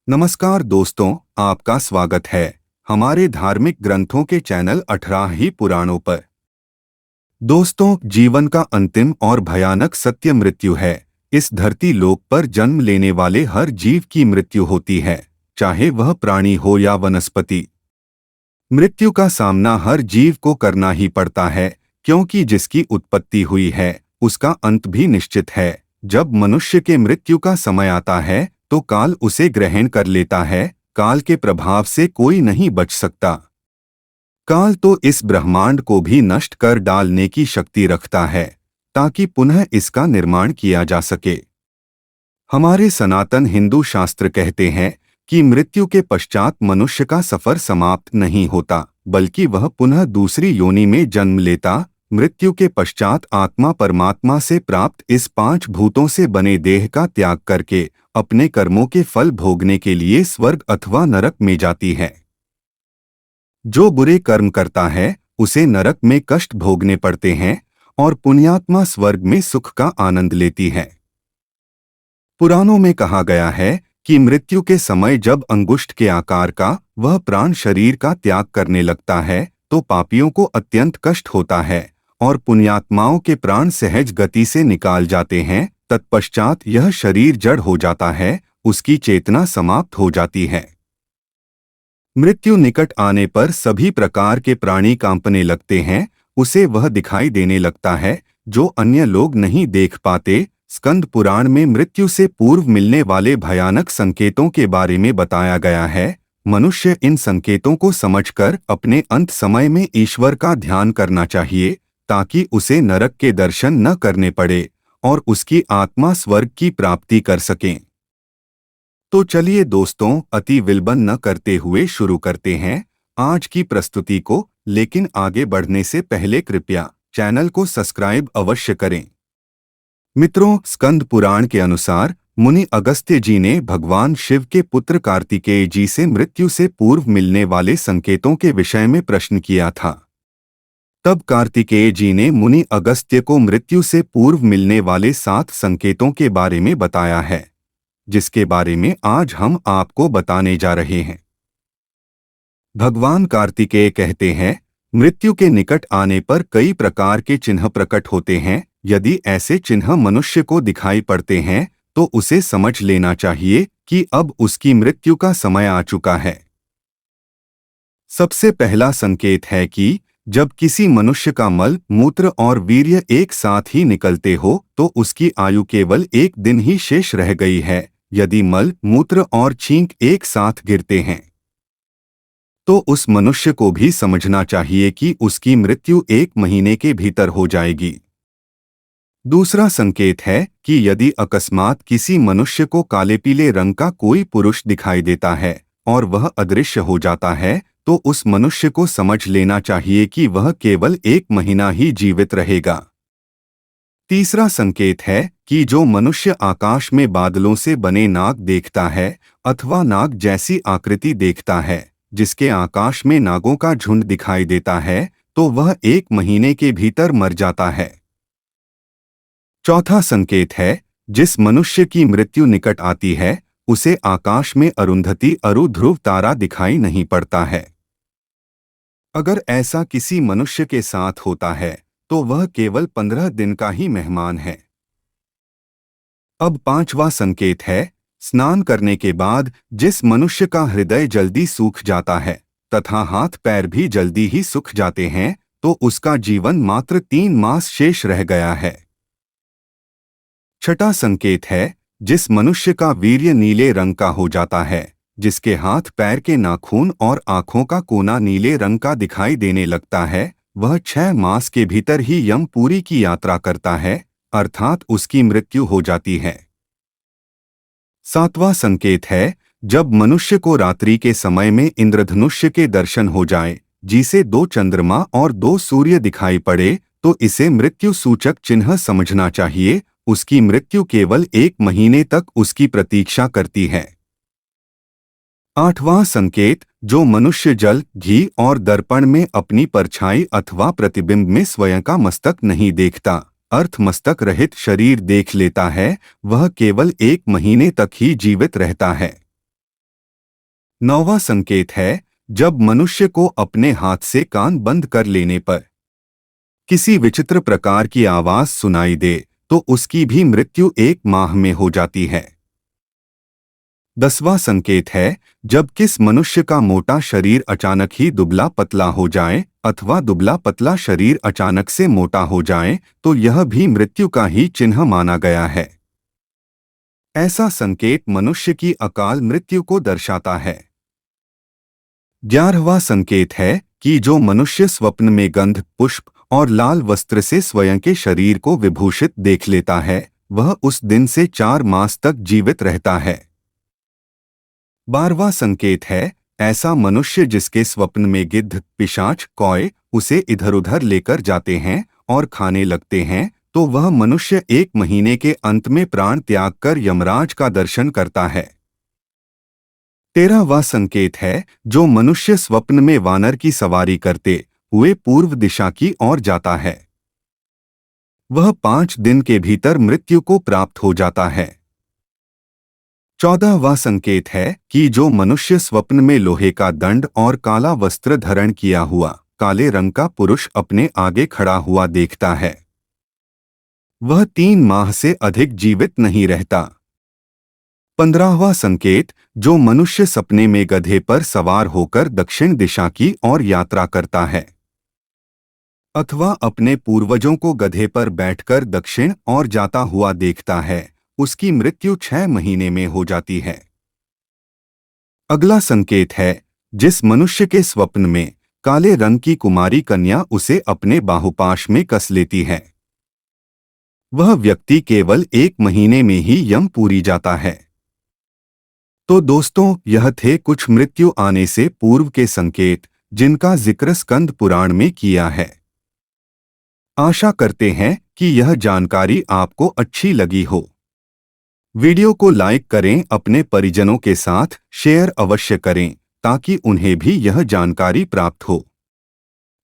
नमस्कार दोस्तों, आपका स्वागत है हमारे धार्मिक ग्रंथों के चैनल 18 ही पुराणों पर। दोस्तों, जीवन का अंतिम और भयानक सत्य मृत्यु है। इस धरती लोक पर जन्म लेने वाले हर जीव की मृत्यु होती है, चाहे वह प्राणी हो या वनस्पति। मृत्यु का सामना हर जीव को करना ही पड़ता है, क्योंकि जिसकी उत्पत्ति हुई है उसका अंत भी निश्चित है। जब मनुष्य के मृत्यु का समय आता है तो काल उसे ग्रहण कर लेता है। काल के प्रभाव से कोई नहीं बच सकता। काल तो इस ब्रह्मांड को भी नष्ट कर डालने की शक्ति रखता है, ताकि पुनः इसका निर्माण किया जा सके। हमारे सनातन हिंदू शास्त्र कहते हैं कि मृत्यु के पश्चात मनुष्य का सफर समाप्त नहीं होता, बल्कि वह पुनः दूसरी योनि में जन्म लेता। मृत्यु के पश्चात आत्मा परमात्मा से प्राप्त इस 5 भूतों से बने देह का त्याग करके अपने कर्मों के फल भोगने के लिए स्वर्ग अथवा नरक में जाती है। जो बुरे कर्म करता है उसे नरक में कष्ट भोगने पड़ते हैं और पुण्यात्मा स्वर्ग में सुख का आनंद लेती है। पुराणों में कहा गया है कि मृत्यु के समय जब अंगुष्ठ के आकार का वह प्राण शरीर का त्याग करने लगता है तो पापियों को अत्यंत कष्ट होता है और पुण्यात्माओं के प्राण सहज गति से निकाल जाते हैं। तत्पश्चात यह शरीर जड़ हो जाता है, उसकी चेतना समाप्त हो जाती है। मृत्यु निकट आने पर सभी प्रकार के प्राणी कांपने लगते हैं। उसे वह दिखाई देने लगता है जो अन्य लोग नहीं देख पाते। स्कंद पुराण में मृत्यु से पूर्व मिलने वाले भयानक संकेतों के बारे में बताया गया है। मनुष्य इन संकेतों को समझकर अपने अंत समय में ईश्वर का ध्यान करना चाहिए, ताकि उसे नरक के दर्शन न करने पड़े और उसकी आत्मा स्वर्ग की प्राप्ति कर सकें। तो चलिए दोस्तों, अति विलंब न करते हुए शुरू करते हैं आज की प्रस्तुति को। लेकिन आगे बढ़ने से पहले कृपया चैनल को सब्सक्राइब अवश्य करें। मित्रों, स्कंद पुराण के अनुसार मुनि अगस्त्य जी ने भगवान शिव के पुत्र कार्तिकेय जी से मृत्यु से पूर्व मिलने वाले संकेतों के विषय में प्रश्न किया था। तब कार्तिकेय जी ने मुनि अगस्त्य को मृत्यु से पूर्व मिलने वाले 7 संकेतों के बारे में बताया है, जिसके बारे में आज हम आपको बताने जा रहे हैं। भगवान कार्तिकेय कहते हैं, मृत्यु के निकट आने पर कई प्रकार के चिन्ह प्रकट होते हैं। यदि ऐसे चिन्ह मनुष्य को दिखाई पड़ते हैं तो उसे समझ लेना चाहिए कि अब उसकी मृत्यु का समय आ चुका है। सबसे पहला संकेत है कि जब किसी मनुष्य का मल, मूत्र और वीर्य एक साथ ही निकलते हो तो उसकी आयु केवल 1 दिन ही शेष रह गई है। यदि मल, मूत्र और छींक एक साथ गिरते हैं तो उस मनुष्य को भी समझना चाहिए कि उसकी मृत्यु 1 महीने के भीतर हो जाएगी। दूसरा संकेत है कि यदि अकस्मात किसी मनुष्य को काले पीले रंग का कोई पुरुष दिखाई देता है और वह अदृश्य हो जाता है तो उस मनुष्य को समझ लेना चाहिए कि वह केवल 1 महीना ही जीवित रहेगा। तीसरा संकेत है कि जो मनुष्य आकाश में बादलों से बने नाग देखता है अथवा नाग जैसी आकृति देखता है, जिसके आकाश में नागों का झुंड दिखाई देता है, तो वह 1 महीने के भीतर मर जाता है। चौथा संकेत है, जिस मनुष्य की मृत्यु निकट आती है उसे आकाश में अरुंधति अरु ध्रुव तारा दिखाई नहीं पड़ता है। अगर ऐसा किसी मनुष्य के साथ होता है तो वह केवल 15 दिन का ही मेहमान है। अब 5वां संकेत है, स्नान करने के बाद जिस मनुष्य का हृदय जल्दी सूख जाता है तथा हाथ पैर भी जल्दी ही सूख जाते हैं तो उसका जीवन मात्र 3 मास शेष रह गया है। छठा संकेत है, जिस मनुष्य का वीर्य नीले रंग का हो जाता है, जिसके हाथ पैर के नाखून और आंखों का कोना नीले रंग का दिखाई देने लगता है, वह 6 मास के भीतर ही यमपुरी की यात्रा करता है, अर्थात उसकी मृत्यु हो जाती है। 7वां संकेत है, जब मनुष्य को रात्रि के समय में इंद्रधनुष्य के दर्शन हो जाए, जिसे 2 चंद्रमा और 2 सूर्य दिखाई पड़े, तो इसे मृत्यु सूचक चिन्ह समझना चाहिए। उसकी मृत्यु केवल 1 महीने तक उसकी प्रतीक्षा करती है। 8वां संकेत, जो मनुष्य जल, घी और दर्पण में अपनी परछाई अथवा प्रतिबिंब में स्वयं का मस्तक नहीं देखता, अर्थ मस्तक रहित शरीर देख लेता है, वह केवल 1 महीने तक ही जीवित रहता है। 9वां संकेत है जब मनुष्य को अपने हाथ से कान बंद कर लेने पर किसी विचित्र प्रकार की आवाज सुनाई दे तो उसकी भी मृत्यु 1 माह में हो जाती है। 10वां संकेत है जब किस मनुष्य का मोटा शरीर अचानक ही दुबला पतला हो जाए अथवा दुबला पतला शरीर अचानक से मोटा हो जाए तो यह भी मृत्यु का ही चिन्ह माना गया है। ऐसा संकेत मनुष्य की अकाल मृत्यु को दर्शाता है। 11वां संकेत है कि जो मनुष्य स्वप्न में गंध, पुष्प और लाल वस्त्र से स्वयं के शरीर को विभूषित देख लेता है वह उस दिन से 4 मास तक जीवित रहता है। 12वां संकेत है ऐसा मनुष्य जिसके स्वप्न में गिद्ध, पिशाच, कौए उसे इधर उधर लेकर जाते हैं और खाने लगते हैं तो वह मनुष्य 1 महीने के अंत में प्राण त्याग कर यमराज का दर्शन करता है। 13वां संकेत है जो मनुष्य स्वप्न में वानर की सवारी करते हुए पूर्व दिशा की ओर जाता है वह 5 दिन के भीतर मृत्यु को प्राप्त हो जाता है। 14वां संकेत है कि जो मनुष्य स्वप्न में लोहे का दंड और काला वस्त्र धारण किया हुआ काले रंग का पुरुष अपने आगे खड़ा हुआ देखता है वह 3 माह से अधिक जीवित नहीं रहता। 15वां संकेत जो मनुष्य सपने में गधे पर सवार होकर दक्षिण दिशा की ओर यात्रा करता है अथवा अपने पूर्वजों को गधे पर बैठकर दक्षिण ओर जाता हुआ देखता है उसकी मृत्यु 6 महीने में हो जाती है। अगला संकेत है जिस मनुष्य के स्वप्न में काले रंग की कुमारी कन्या उसे अपने बाहुपाश में कस लेती है वह व्यक्ति केवल 1 महीने में ही यमपुरी जाता है। तो दोस्तों यह थे कुछ मृत्यु आने से पूर्व के संकेत जिनका जिक्र स्कंद पुराण में किया है। आशा करते हैं कि यह जानकारी आपको अच्छी लगी हो। वीडियो को लाइक करें, अपने परिजनों के साथ शेयर अवश्य करें ताकि उन्हें भी यह जानकारी प्राप्त हो।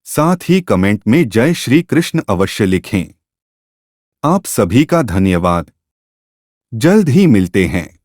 साथ ही कमेंट में जय श्री कृष्ण अवश्य लिखें। आप सभी का धन्यवाद। जल्द ही मिलते हैं।